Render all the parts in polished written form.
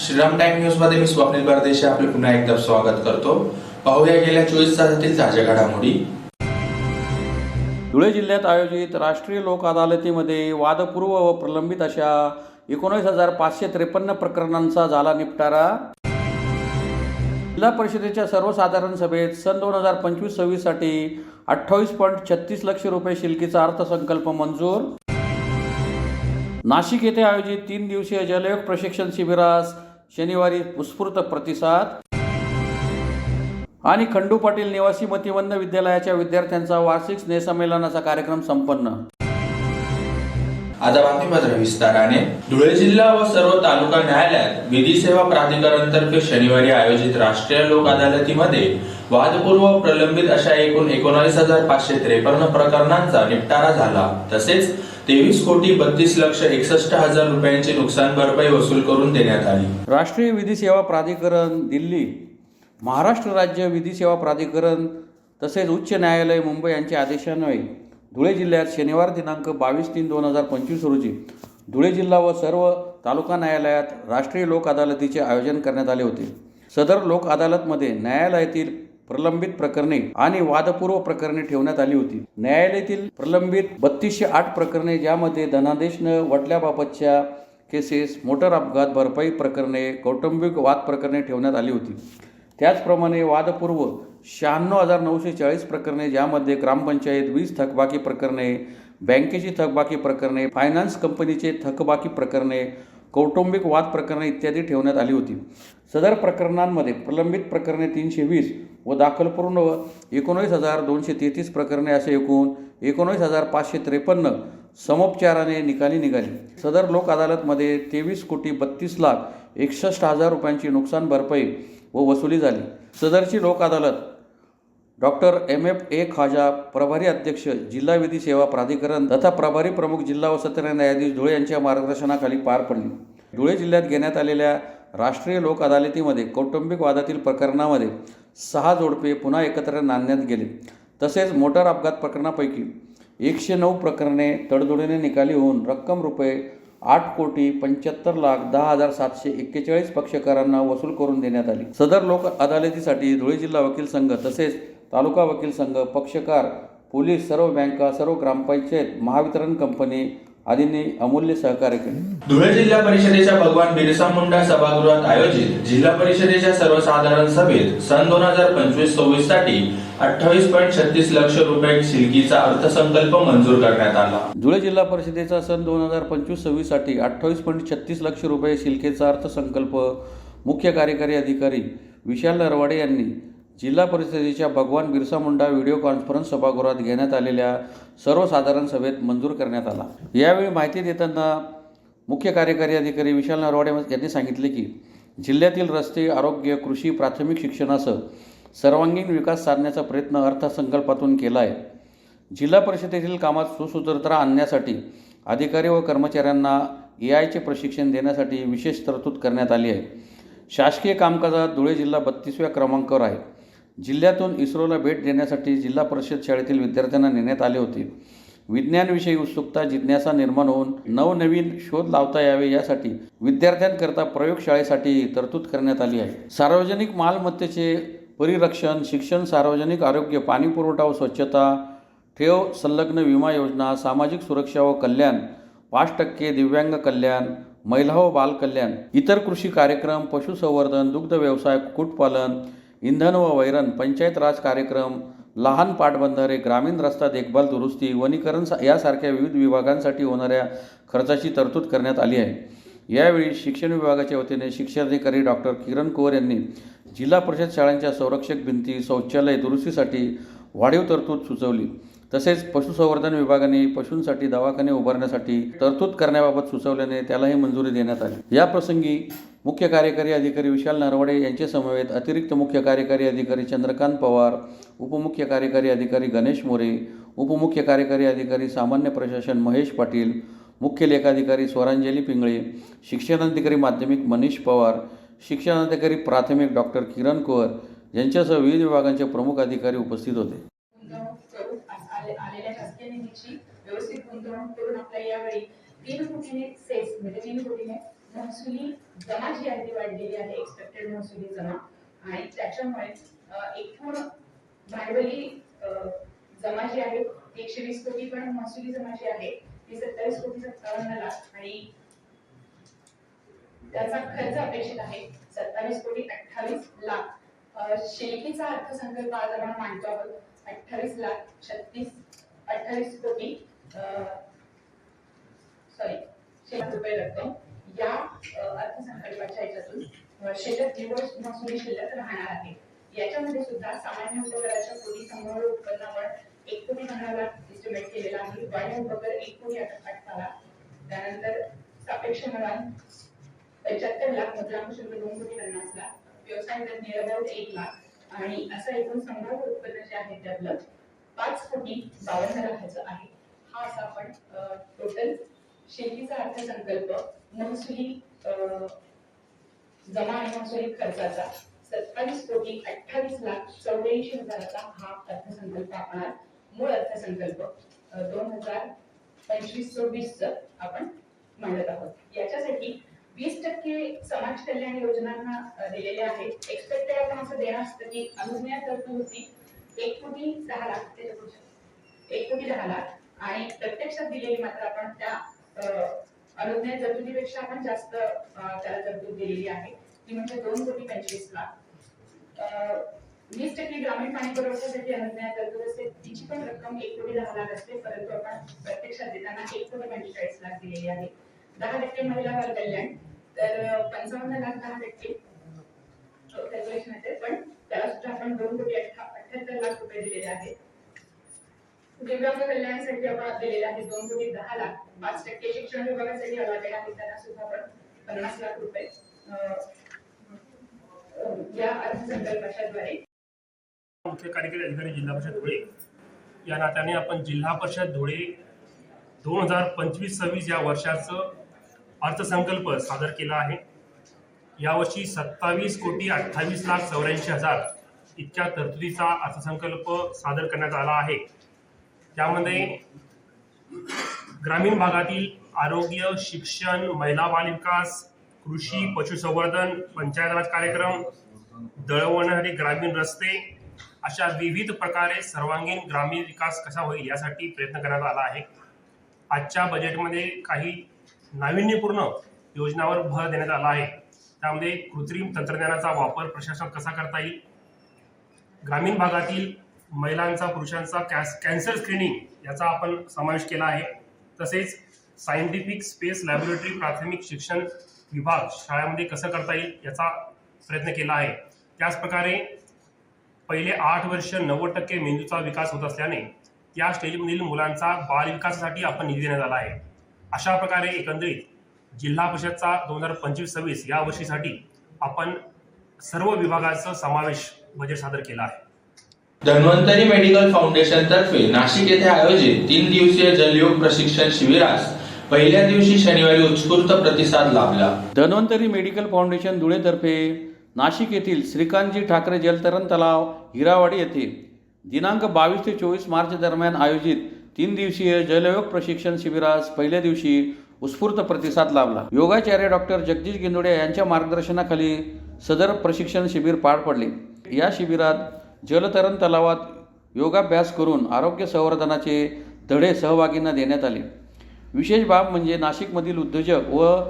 Shriram time news मध्ये मी स्वप्नील परदेशी आपले पुन्हा एकदा स्वागत करतो। पाहूया गेल्या 24 तासातील ताज्या घडामोडी। धुळे जिल्ह्यात आयोजित राष्ट्रीय लोक अदालतीमध्ये वादपूर्व व प्रलंबित अशा 19,553 प्रकरणांचा झाला निपटारा। जिल्हा परिषदेच्या सर्वसाधारण सभेत सन 2025-26 साठी 28.36 लाख रुपये शिल्लकीचा अर्थसंकल्प मंजूर। नाशिक येथे आयोजित 3 दिवसीय जलयोग प्रशिक्षण शिबिरास शनिवारी उत्स्फूर्त प्रतिसाद। आणि खंडू पाटील निवासी मतिमंद विद्यालयाच्या विद्यार्थ्यांचा वार्षिक स्नेहसंमेलनाचा कार्यक्रम संपन्न। आता बातमीपत्र विस्ताराने। धुळे जिल्हा व सर्व तालुका न्यायालयात विधी सेवा प्राधिकरणातर्फे शनिवारी आयोजित राष्ट्रीय लोक अदालतीमध्ये वादपूर्व व प्रलंबित अशा एकूण 19,553 प्रकरणांचा निपटारा झाला। तसेच 23,32,61,000 रुपयांची नुकसान भरपाई वसूल करून देण्यात आली। राष्ट्रीय विधी सेवा प्राधिकरण दिल्ली, महाराष्ट्र राज्य विधी सेवा प्राधिकरण तसेच उच्च न्यायालय मुंबई यांच्या आदेशान्वये धुळे जिल्ह्यात शनिवार दिनांक 22/3/2025 रोजी धुळे जिल्हा व सर्व तालुका न्यायालयात राष्ट्रीय लोक अदालतीचे आयोजन करण्यात आले होते। सदर लोक अदालतमध्ये न्यायालयातील प्रलंबित प्रकरणे आणि वादपूर्व प्रकरणे ठेवण्यात आली होती। न्यायालयातील प्रलंबित 3208 प्रकरणे, ज्यामध्ये धनादेश न वटल्याबाबतच्या केसेस, मोटर अपघात भरपाई प्रकरणे, कौटुंबिक वाद प्रकरणे ठेवण्यात आली होती। त्याचप्रमाणे वादपूर्व 96,940 प्रकरणे, ज्यामध्ये ग्रामपंचायत 20 थकबाकी प्रकरणे, बँकेची थकबाकी प्रकरणे, फायनान्स कंपनीचे थकबाकी प्रकरणे, कौटुंबिक वाद प्रकरणे इत्यादी ठेवण्यात आली होती। सदर प्रकरणांमध्ये प्रलंबित प्रकरणे 320 व दाखलपूर्ण 19,233 प्रकरणे असे एकूण 19,553 समोपचाराने निकाली निघाली। सदर लोक अदालतमध्ये 23,32,61,000 रुपयांची नुकसान भरपाई व वसुली झाली। सदरची लोक अदालत डॉक्टर MFA खाजा, प्रभारी अध्यक्ष जिल्हा विधी सेवा प्राधिकरण तथा प्रभारी प्रमुख जिल्हा व सत्र न्यायाधीश धुळे यांच्या मार्गदर्शनाखाली पार पडली। धुळे जिल्ह्यात घेण्यात आलेल्या राष्ट्रीय लोक अदालतीमध्ये कौटुंबिक वादातील प्रकरणामध्ये 6 जोडपे पुन्हा एकत्र नांदण्यात गेले। तसेच मोटार अपघात प्रकरणापैकी 109 प्रकरणे तडजोडीने निकाली होऊन रक्कम रुपये 8,75,10,741 पक्षकारांना वसूल करून देण्यात आली। सदर लोक अदालतीसाठी धुळे जिल्हा वकील संघ तसेच तालुका वकील संघ, पक्षकार, पोलीस, सर्व बँका, सर्व ग्रामपंचायत, महावितरण कंपनी आदींनी अमूल्य सहकार्य केले। धुळे जिल्हा परिषदेच्या भगवान बिरसा मुंडा सभागृहात आयोजित जिल्हा परिषदेच्या सर्वसाधारण सभेत सन 2025-26 साठी 28.36 लाख रुपये शिल्लकीचा अर्थसंकल्प मंजूर करण्यात आला। धुळे जिल्हा परिषदेचा सन 2025-26 साठी 28.36 लाख रुपये शिल्लकीचा अर्थसंकल्प मुख्य कार्यकारी अधिकारी विशाल नरवाडे यांनी जिल्हा परिषदेच्या भगवान बिरसा मुंडा व्हिडिओ कॉन्फरन्स सभागृहात घेण्यात आलेल्या सर्वसाधारण सभेत मंजूर करण्यात आला। यावेळी माहिती देताना मुख्य कार्यकारी अधिकारी विशाल नरवाडे यांनी सांगितले की जिल्ह्यातील रस्ते, आरोग्य, कृषी, प्राथमिक शिक्षणासह सर्वांगीण विकास साधण्याचा प्रयत्न अर्थसंकल्पातून केला आहे। जिल्हा परिषदेतील कामात सुसूत्रता आणण्यासाठी अधिकारी व कर्मचाऱ्यांना AI चे प्रशिक्षण देण्यासाठी विशेष तरतूद करण्यात आली आहे। शासकीय कामकाजात धुळे जिल्हा 32व्या क्रमांकावर आहे। जिल्ह्यातून इस्रोला भेट देण्यासाठी जिल्हा परिषद शाळेतील विद्यार्थ्यांना नेण्यात आले होते। विज्ञानविषयी उत्सुकता, जिज्ञासा निर्माण होऊन नवनवीन शोध लावता यावे यासाठी विद्यार्थ्यांकरता प्रयोगशाळेसाठी तरतूद करण्यात आली आहे। सार्वजनिक मालमत्तेचे परिरक्षण, शिक्षण, सार्वजनिक आरोग्य, पाणी पुरवठा व स्वच्छता, ठेव, संलग्न विमा योजना, सामाजिक सुरक्षा व कल्याण, 5% दिव्यांग कल्याण, महिला व बाल कल्याण, इतर कृषी कार्यक्रम, पशुसंवर्धन, दुग्ध व्यवसाय, कुक्कुटपालन, इंधन व वैरण, पंचायत राज कार्यक्रम, लहान पाटबंधारे, ग्रामीण रस्ता देखभाल दुरुस्ती, वनीकरण यासारख्या विविध विभागांसाठी होणाऱ्या खर्चाची तरतूद करण्यात आली आहे। यावेळी शिक्षण विभागाच्या वतीने शिक्षणाधिकारी डॉक्टर किरण कुवर यांनी जिल्हा परिषद शाळांच्या संरक्षक भिंती, शौचालय दुरुस्तीसाठी वाढीव तरतूद सुचवली। तसेच पशुसंवर्धन विभागाने पशूंसाठी दवाखाने उभारण्यासाठी तरतूद करण्याबाबत सुचवल्याने त्यालाही मंजुरी देण्यात आली। या प्रसंगी मुख्य कार्यकारी अधिकारी विशाल नरवाडे यांचे समवेत अतिरिक्त मुख्य कार्यकारी अधिकारी चंद्रकांत पवार, उपमुख्य कार्यकारी अधिकारी गणेश मोरे, उपमुख्य कार्यकारी अधिकारी सामान्य प्रशासन महेश पाटील, मुख्य लेखाधिकारी स्वरांजली पिंगळे, शिक्षणाधिकारी माध्यमिक मनीष पवार, शिक्षणाधिकारी प्राथमिक डॉक्टर किरण कुवर यांच्यासह विविध विभागांचे प्रमुख अधिकारी उपस्थित होते। आलेल्या शासकीय निधीची व्यवस्थित गुंतवणूक करून आपल्या यावेळी 3 कोटीने सेस म्हणजे 3 कोटीने महसुली जमा जी आहे ती वाढलेली आहे, एक्सपेक्टेड महसुली जमा, आणि त्याच्यामुळे एकूण भांडवली जमा जी आहे 120 कोटी, पण महसुली जमा जी आहे ती 27 कोटी 57 लाख, आणि त्याचा खर्च अपेक्षित आहे 27 कोटी 28 लाख. शिल्पीचा अर्थसंकल्प आज आपण मांडतो आहोत 28 कोटी रुपये रक्कम. या अर्थसंकल्पाच्या याच्यातून शिल्लक निव्वळ महसुली शिल्लक राहणार आहे. याच्यामध्ये सुद्धा सामान्य उपकराच्या कोटी संभाव्य उत्पन्नावर 1 कोटी 15 लाख एस्टिमेट केलेला आहे. वाढीव उपकर 1 कोटी 18 लाख, त्यानंतर सापेक्ष अनुदान 75 लाख, मुद्रांक शुल्क 2 कोटी 50 लाख, व्यवसाय दर नियर अबाउट 1 लाख, आणि असं एकूण संभाव्य उत्पन्न जे आहे ते आपलं 5 कोटी 52 लाखाचं आहे. हा असा आपण टोटल शेतीचा अर्थसंकल्प महसुली जमा आणि महसुली खर्चाचा 27 कोटी 28 लाख 84 हजाराचा हा अर्थसंकल्प आपण मूळ अर्थसंकल्प 2025-26 आपण मांडत आहोत. याच्यासाठी 20% समाज कल्याण योजनांना दिलेले आहेत. एक्सपेक्टेड आपण असं देणार असतं की अनुज्ञा तरतूद होती 1 कोटी 10 लाख, त्याच्या 1 कोटी 10 लाख, आणि प्रत्यक्षात दिलेली मात्र आपण त्या अनुज्ञा तरतुदीपेक्षा आपण जास्त त्याला तरतूद दिलेली आहे, ती म्हणजे 2 कोटी 25 लाख. 20% ग्रामीण पाणी पुरवठ्यासाठी अनुज्ञा तरतूद असते, तिची पण रक्कम 1 कोटी 10 लाख असते, परंतु आपण प्रत्यक्षात देताना 1 कोटी 45 लाख दिलेली आहे. 10% महिला बाल कल्याण, तर 55 लाख 10% कॅल्क्युलेशन येते, पण त्याला सुद्धा आपण 2 कोटी 78 लाख रुपये दिलेले आहेत. दिव्यांग कल्याणासाठी आपण दिलेले आहे 2 कोटी 10 लाख. 5% शिक्षण विभागासाठी अलॉटेड आहे, त्यांना सुद्धा आपण 50 लाख रुपये या अर्थसंकल्पाच्या द्वारे. मुख्य कार्यकारी अधिकारी जिल्हा परिषद धुळे या नात्याने आपण जिल्हा परिषद धुळे 2025-26 या वर्षाचं अर्थसंकल्प सादर केला आहे. यावर्षी 27 कोटी 28 लाख 84 हजार इतक्या तरतुदीचा अर्थसंकल्प सादर करण्यात आला आहे. त्यामध्ये ग्रामीण भागातील आरोग्य, शिक्षण, महिला बाल विकास, कृषी, पशुसंवर्धन, पंचायत राज कार्यक्रम, दळणवळणारे ग्रामीण रस्ते, अशा विविध प्रकारे सर्वांगीण ग्रामीण विकास कसा होईल यासाठी प्रयत्न करण्यात आला आहे. आजच्या बजेटमध्ये काही नाविन्यपूर्ण योजनांवर भर देण्यात आला आहे. त्यामध्ये कृत्रिम तंत्रज्ञानाचा वापर प्रशासनात कसा करता येईल, ग्रामीण भागातील महिलांचा पुरुषांचा कॅन्सर स्क्रीनिंग याचा आपण समावेश केला आहे. तसेच सायंटिफिक स्पेस लॅबोरेटरी प्राथमिक शिक्षण विभाग शाळांमध्ये कसं करता येईल याचा प्रयत्न केला आहे. त्याचप्रकारे पहिले 8 वर्ष 90% मेंदूचा विकास होत असल्याने त्या स्टेजमधील मुलांचा बाल विकासासाठी आपण निधी देण्यात आला आहे. अशा प्रकारे एकंदरीत जिल्हा परिषदचा 2025-26 या वर्षीसाठी आपण सर्व विभागाचा समावेश बजेट सादर केला आहे. धन्वंतरी मेडिकल फाउंडेशन तर्फे नाशिक येथे आयोजित 3 दिवसीय जलयोग प्रशिक्षण शिबिरास पहिल्या दिवशी शनिवारी उत्स्फूर्त प्रतिसाद लाभला. धन्वंतरी मेडिकल फाउंडेशन धुळेतर्फे नाशिक येथील श्रीकांतजी ठाकरे जलतरण तलाव हिरावाडी येथे दिनांक 22 ते 24 मार्च दरम्यान आयोजित 3 दिवसीय जलयोग प्रशिक्षण शिबिरास पहिल्या दिवशी उत्स्फूर्त प्रतिसाद लाभला. योगाचार्य डॉक्टर जगदीश गिंदोडे यांच्या मार्गदर्शनाखाली सदर प्रशिक्षण शिबिर पार पडले. या शिबिरात जलतरण तलावात योगाभ्यास करून आरोग्य संवर्धनाचे धडे सहभागींना देण्यात आले. विशेष बाब म्हणजे नाशिकमधील उद्योजक व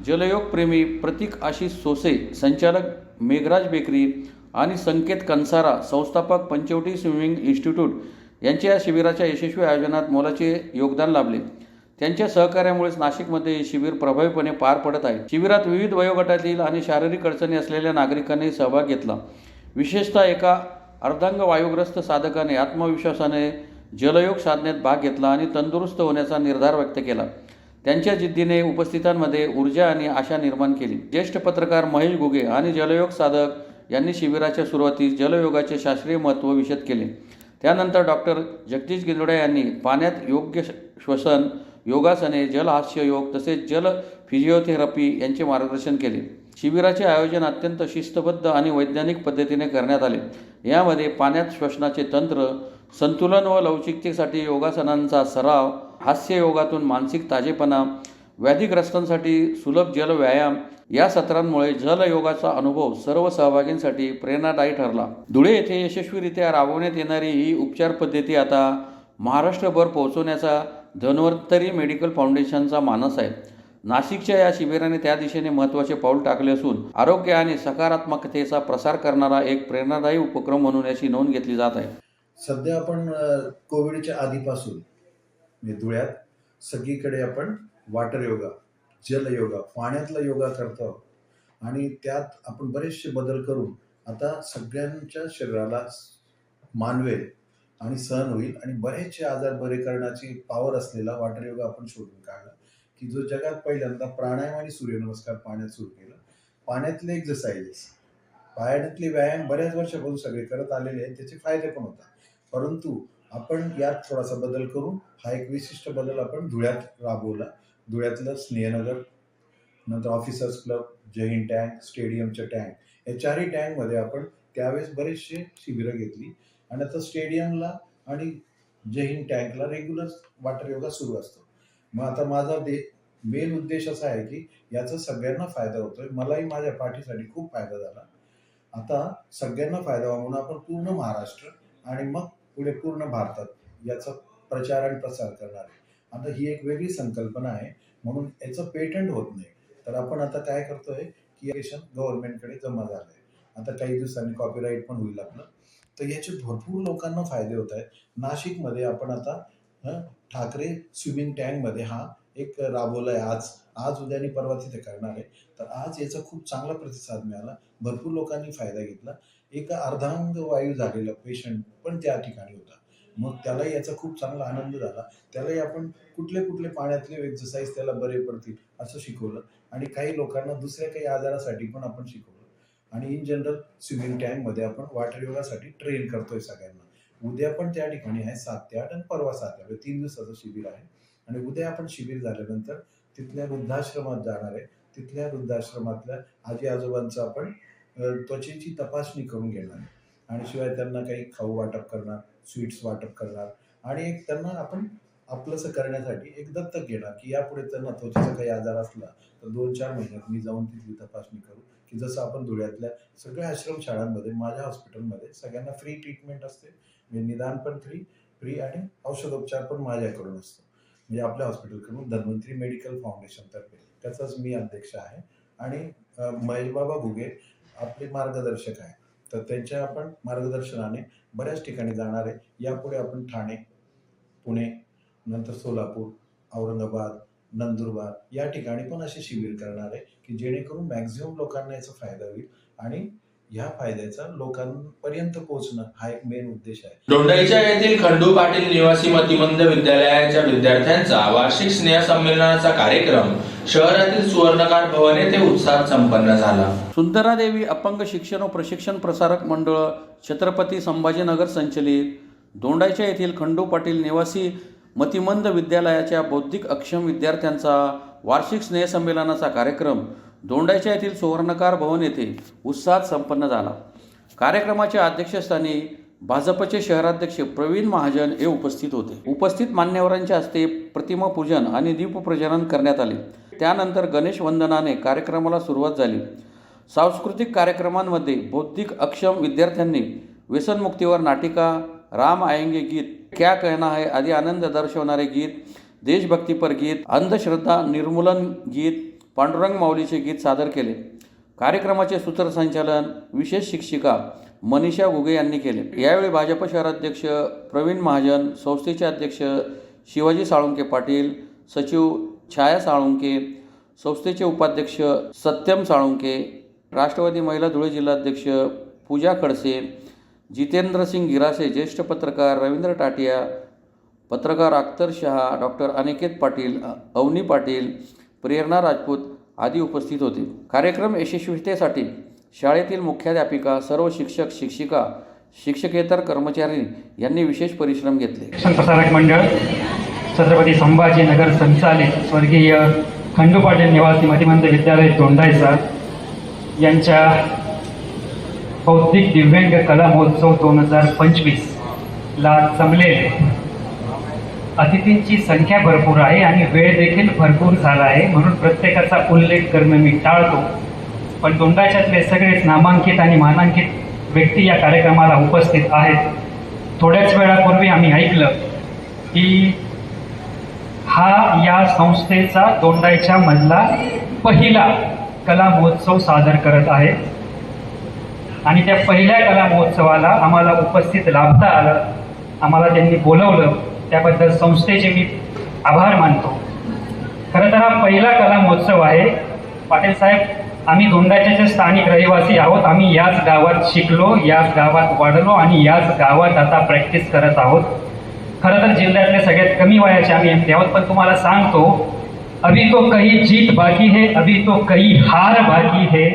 जलयोगप्रेमी प्रतीक आशिष सोसे, संचालक मेघराज बेकरी आणि संकेत कन्सारा, संस्थापक पंचवटी स्विमिंग इन्स्टिट्यूट यांच्या या शिबिराच्या यशस्वी आयोजनात मोलाचे योगदान लाभले. त्यांच्या सहकार्यामुळेच नाशिकमध्ये हे शिबिर प्रभावीपणे पार पडत आहे. शिबिरात विविध वयोगटातील आणि शारीरिक अडचणी असलेल्या नागरिकांनी सहभाग घेतला. विशेषतः एका अर्धांग वायुग्रस्त साधकाने आत्मविश्वासाने जलयोग साधनेत भाग घेतला आणि तंदुरुस्त होण्याचा निर्धार व्यक्त केला. त्यांच्या जिद्दीने उपस्थितांमध्ये ऊर्जा आणि आशा निर्माण केली. ज्येष्ठ पत्रकार महेश घुगे आणि जलयोग साधक यांनी शिबिराच्या सुरुवातीस जलयोगाचे शास्त्रीय महत्त्व विशद केले. त्यानंतर डॉक्टर जगदीश गिंदोडे यांनी पाण्यात योग्य श्वसन, योगासने, जलहास्य योग तसेच जल फिजिओथेरपी यांचे मार्गदर्शन केले. शिबिराचे आयोजन अत्यंत शिस्तबद्ध आणि वैज्ञानिक पद्धतीने करण्यात आले. यामध्ये पाण्यात श्वसनाचे तंत्र, संतुलन व लवचिकतेसाठी योगासनांचा सराव, हास्य योगातून मानसिक ताजेपणा, व्याधिग्रस्तांसाठी सुलभ जल व्यायाम या सत्रांमुळे जलयोगाचा अनुभव सर्व सहभागींसाठी प्रेरणादायी ठरला. धुळे येथे यशस्वीरित्या राबवण्यात येणारी ही उपचार पद्धती आता महाराष्ट्रभर पोहोचवण्याचा धन्वंतरी मेडिकल फाउंडेशनचा मानस आहे. नाशिकच्या या शिबिराने त्या दिशेने महत्त्वाचे पाऊल टाकले असून आरोग्य आणि सकारात्मकतेचा प्रसार करणारा एक प्रेरणादायी उपक्रम म्हणून याची नोंद घेतली जात आहे. सध्या आपण कोविडच्या आधीपासून धुळ्यात सगळीकडे आपण वॉटर योगा, जल योगा, पाण्यातला योगा करतो आणि त्यात आपण बरेचसे बदल करून आता सगळ्यांच्या शरीराला मानवेल आणि सहन होईल आणि बरेचसे आजार बरे करण्याची पॉवर असलेला वॉटर योगा आपण शोधून काढला की जो जगात पहिल्यांदा प्राणायाम आणि सूर्यनमस्कार पाण्यात सुरू केला. पाण्यातले एक्सरसाइजेस, पाण्यातले व्यायाम बऱ्याच वर्षापासून सगळे करत आलेले आहेत, त्याचे फायदे पण होतात. परंतु आपण यात थोडासा बदल करून हा एक विशिष्ट बदल आपण धुळ्यात राबवला. धुळ्यातलं स्नेहनगर, नंतर ऑफिसर्स क्लब, जय हिंद टँक, स्टेडियमचं टँक, या चारही टँकमध्ये आपण त्यावेळेस बरेचसे शिबिरं घेतली आणि आता स्टेडियमला आणि जय हिंद टँकला रेग्युलर वॉटर योगा सुरू असतो. मग आता माझा मेन उद्देश असा आहे की याचा सगळ्यांना फायदा होतोय. मलाही माझ्या पाठीसाठी खूप फायदा झाला. आता सगळ्यांना फायदा व्हावा म्हणून आपण पूर्ण महाराष्ट्र आणि मग पुढे पूर्ण भारतात याचा प्रचार आणि प्रसार करणार आहे. आता ही एक वेगळी संकल्पना आहे म्हणून याचं पेटंट होत नाही. तर आपण आता काय करतोय की गव्हर्नमेंटकडे जमा झालं आहे. आता काही दिवसांनी कॉपीराईट पण होईल आपलं. तर याचे भरपूर लोकांना फायदे होत आहेत. नाशिकमध्ये आपण आता ठाकरे स्विमिंग टँकमध्ये हा एक राबवला आहे. आज उद्या आणि परवा तिथे करणार आहे. तर आज याचा खूप चांगला प्रतिसाद मिळाला, भरपूर लोकांनी फायदा घेतला. एक अर्धांग वायू झालेला पेशंट पण त्या ठिकाणी होता, मग त्यालाही याचा खूप चांगला आनंद झाला. त्यालाही आपण कुठले पाण्यातले एक्सरसाइज त्याला बरे पडतील असं शिकवलं आणि काही लोकांना दुसऱ्या काही आजारासाठी पण आपण शिकवलं. आणि इन जनरल स्विमिंग टँकमध्ये आपण वॉटर योगासाठी ट्रेन करतोय सगळ्यांना. उद्या पण त्या ठिकाणी आहे 7 ते 8 आणि परवा 7 ते 8, 3 दिवसाचं शिबिर आहे. आणि उद्या आपण शिबिर झाल्यानंतर तिथल्या वृद्धाश्रमात जाणार आहे. तिथल्या वृद्धाश्रमातल्या आजी आजोबांचं आपण त्वचेची तपासणी करून घेणार आहे आणि शिवाय त्यांना काही खाऊ वाटप करणार, स्वीट्स वाटप करणार आणि एक त्यांना आपण आपलंसं करण्यासाठी एक दत्तक घेणार की यापुढे त्यांना त्वचेचा काही आजार असला तर 2-4 महिन्यात मी जाऊन तिथली तपासणी करू. की जसं आपण धुळ्यातल्या सगळ्या आश्रमशाळांमध्ये, माझ्या हॉस्पिटलमध्ये सगळ्यांना फ्री ट्रीटमेंट असते. म्हणजे निदान पण फ्री आणि औषधोपचार पण माझ्याकडून असतो. म्हणजे आपल्या हॉस्पिटलकडून धन्वंतरी मेडिकल फाउंडेशनतर्फे, त्याचाच मी अध्यक्ष आहे. आणि महेश बाबा घुगे आपले मार्गदर्शक आहे. तर त्यांच्या आपण मार्गदर्शनाने बऱ्याच ठिकाणी जाणार आहे. यापुढे आपण ठाणे, पुणे, नंतर सोलापूर, औरंगाबाद, नंदुरबार या ठिकाणी पण असे शिबिर करणार आहे की जेणेकरून मॅक्झिमम लोकांना याचा फायदा होईल आणि ह्या फायद्याचा लोकांपर्यंत पोहोचणं हा एक मेन उद्देश आहे. दोंडाईच्या येथील खंडू पाटील निवासी मतिमंद विद्यालयाच्या विद्यार्थ्यांचा वार्षिक स्नेहसंमेलनाचा कार्यक्रम शहरातील सुवर्णकार भवन येथे उत्साहात संपन्न झाला. सुंदरादेवी अपंग शिक्षण व प्रशिक्षण प्रसारक मंडळ छत्रपती संभाजीनगर संचलित दोंडाईच्या येथील खंडू पाटील निवासी मतिमंद विद्यालयाच्या बौद्धिक अक्षम विद्यार्थ्यांचा वार्षिक स्नेहसंमेलनाचा कार्यक्रम दोंडाईच्या येथील सुवर्णकार भवन येथे उत्साहात संपन्न झाला. कार्यक्रमाच्या अध्यक्षस्थानी भाजपचे शहराध्यक्ष प्रवीण महाजन हे उपस्थित होते. उपस्थित मान्यवरांच्या हस्ते प्रतिमा पूजन आणि दीपप्रज्वलन करण्यात आले. त्यानंतर गणेश वंदनाने कार्यक्रमाला सुरुवात झाली. सांस्कृतिक कार्यक्रमांमध्ये बौद्धिक अक्षम विद्यार्थ्यांनी व्यसनमुक्तीवर नाटिका, राम आएंगे गीत, क्या कहना है आदी आनंद दर्शवणारे गीत, देशभक्तीपर गीत, अंधश्रद्धा निर्मूलन गीत, पांडुरंग माऊलीचे गीत सादर केले. कार्यक्रमाचे सूत्रसंचालन विशेष शिक्षिका मनीषा घुगे यांनी केले. यावेळी भाजप शहराध्यक्ष प्रवीण महाजन, संस्थेचे अध्यक्ष शिवाजी साळुंके पाटील, सचिव छाया साळुंके, संस्थेचे उपाध्यक्ष सत्यम साळुंके, राष्ट्रवादी महिला धुळे जिल्हाध्यक्ष पूजा खडसे, जितेंद्र सिंग गिरासे, ज्येष्ठ पत्रकार रवींद्र टाटिया, पत्रकार अख्तर शहा, डॉक्टर अनिकेत पाटील, अवनी पाटील, प्रेरणा राजपूत आदी उपस्थित होते. कार्यक्रम यशस्वीतेसाठी शाळेतील मुख्याध्यापिका, सर्व शिक्षक, शिक्षिका, शिक्षकेतर कर्मचारी यांनी विशेष परिश्रम घेतले. शिक्षण प्रसारक मंडळ छत्रपती संभाजीनगर संचालित स्वर्गीय खंडू पाटील निवासी मतिमंद विद्यालय दोंडाईचा यांच्या बौद्धिक दिव्यांग कला महोत्सव 2025 ला जमलेले अतिथींची संख्या भरपूर आहे आणि वेळ देखील भरपूर झाला आहे, म्हणून प्रत्येकाचा उल्लेख करणं मी टाळतो. पण दोंडाच्यातले सगळेच नामांकित आणि मानांकित व्यक्ती या कार्यक्रमाला उपस्थित आहेत. थोड्याच वेळापूर्वी आम्ही ऐकलं की हा या संस्थेचा दोंडाईच्या मधला पहिला कला महोत्सव सादर करत आहे आणि त्या पहिल्या कला महोत्सवाला आम्हाला उपस्थित लाभता आलं. आम्हाला त्यांनी बोलवलं, त्याबद्दल संस्थेचे मी आभार मानतो. खरं तर हा पहिला कला महोत्सव आहे. पाटील साहेब, आम्ही दोंडाच्याचे स्थानिक रहिवासी आहोत. आम्ही याच गावात शिकलो, याच गावात वाढलो आणि याच गावात आता प्रॅक्टिस करत आहोत. खरं तर जिल्ह्यातले सगळ्यात कमी वयाचे आम्ही एमपी आहोत. पण तुम्हाला सांगतो, अभी तो कहीं जीत बाकी है, अभी तो कहीं हार बाकी है.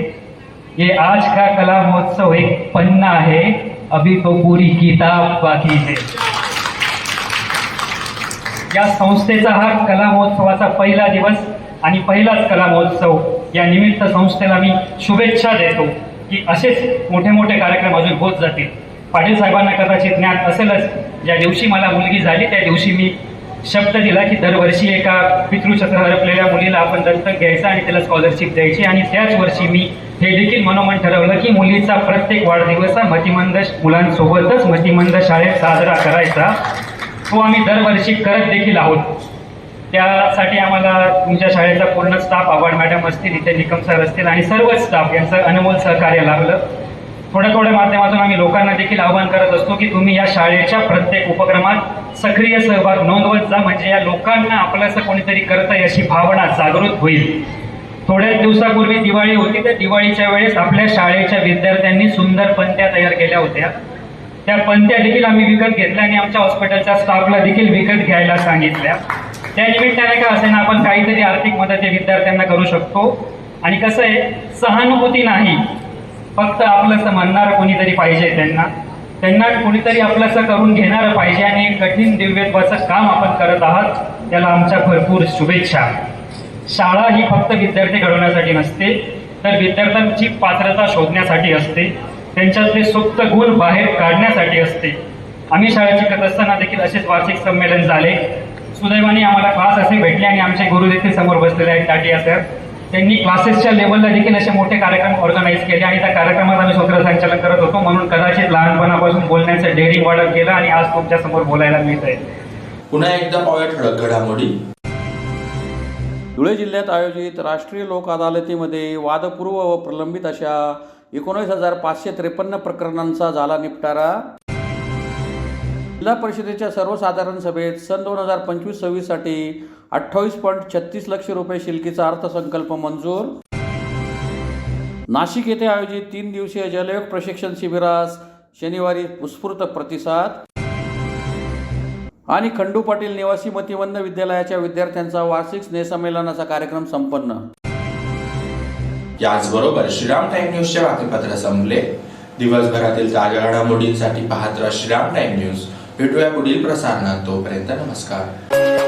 ये आज का कला महोत्सव एक पन्ना है, अभी तो पूरी किताब बाकी है. या संस्थेचा हा कला महोत्सवाचा पहिला दिवस आणि पहिलाच कला महोत्सव. या निमित्त संस्थेला मी शुभेच्छा देतो की असेच मोठे मोठे कार्यक्रम अजून होत जातील. पाटील साहेबांना कदाचित ज्ञात असेलच, ज्या दिवशी मला मुलगी झाली त्या दिवशी मी शब्द दिला की दरवर्षी एका पितृचक्र हरपलेल्या मुलीला आपण दत्तक घ्यायचं आणि त्याला स्कॉलरशिप द्यायची. आणि त्याच वर्षी मी हे देखील मनोमन ठरवलं की मुलीचा प्रत्येक वाढदिवस हा मतिमंद मुलांसोबतच मतिमंद शाळेत साजरा करायचा. तो आम्ही दरवर्षी करत देखील आहोत. त्यासाठी आम्हाला तुमच्या शाळेचा पूर्ण स्टाफ, आव्हाड मॅडम असतील, इथे निकम सर असतील आणि सर्वच स्टाफ यांचं अनमोल सहकार्य लाभलं. थोड्या माध्यमातून आम्ही लोकांना देखील आवाहन करत असतो की तुम्ही या शाळेच्या प्रत्येक उपक्रमात सक्रिय सहभाग नोंदवत जा, म्हणजे या लोकांना आपल्याचं कोणीतरी करत आहे अशी भावना जागृत होईल. थोड्याच दिवसापूर्वी दिवाळी होती. त्या दिवाळीच्या वेळेस आपल्या शाळेच्या विद्यार्थ्यांनी सुंदर पंत्या तयार केल्या होत्या. त्या पंत्या देखील आम्ही विकत घेतल्या आणि आमच्या हॉस्पिटलच्या स्टाफला देखील विकत घ्यायला सांगितल्या. त्या निमित्ताने का असे ना आपण काहीतरी आर्थिक मदत या विद्यार्थ्यांना करू शकतो. आणि कसं आहे, सहानुभूती नाही, फक्त आपलंसं म्हणणारं कोणीतरी पाहिजे. त्यांना कोणीतरी आपलंसं करून घेणारं पाहिजे आणि एक कठीण दिव्यत्वाचं काम आपण करत आहात, त्याला आमच्या भरपूर शुभेच्छा. शाळा ही फक्त विद्यार्थी घडवण्यासाठी नसते, तर विद्यार्थ्यांची पात्रता शोधण्यासाठी असते, त्यांच्यातले सुप्त गुण बाहेर काढण्यासाठी असते. आम्ही शाळेत शिकत असताना देखील असेच वार्षिक संमेलन झाले. सुदैवाने आम्हाला क्लास असे भेटले आणि आमचे गुरु देखील समोर बसलेले आहेत, टाटिया सर. त्यांनी क्लासेसच्या लेवलला देखील असे मोठे कार्यक्रम ऑर्गनाईज केले आणि त्या कार्यक्रमात आम्ही स्वतः संचालन करत होतो. म्हणून कदाचित लहानपणापासून बोलण्याचं डेअरिंग वाढत गेलं आणि आज तुमच्या समोर बोलायला मिळत आहे. पुन्हा एकदा पाहूया ठळक घडामोडी. धुळे जिल्ह्यात आयोजित राष्ट्रीय लोक अदालतीमध्ये वादपूर्व व प्रलंबित अशा 19,553 प्रकरणांचा झाला निपटारा. जिल्हा परिषदेच्या सर्वसाधारण सभेत सन 2025-26 साठी 28.36 लक्ष रुपये शिलकीचा अर्थसंकल्प मंजूर. नाशिक येथे आयोजित 3 दिवसीय जलयोग प्रशिक्षण शिबिरास शनिवारी उत्स्फूर्त प्रतिसाद. आणि खंडू पाटील निवासी मतिमंद विद्यालयाच्या विद्यार्थ्यांचा वार्षिक स्नेहसंमेलनाचा कार्यक्रम संपन्न. याचबरोबर श्रीराम टाइम न्यूजचे बातमीपत्र संपले. दिवसभरातील ताज्या घडामोडींसाठी पाहत राहा श्रीराम टाइम न्यूज. भेटूया पुढील प्रसारणात. तोपर्यंत नमस्कार.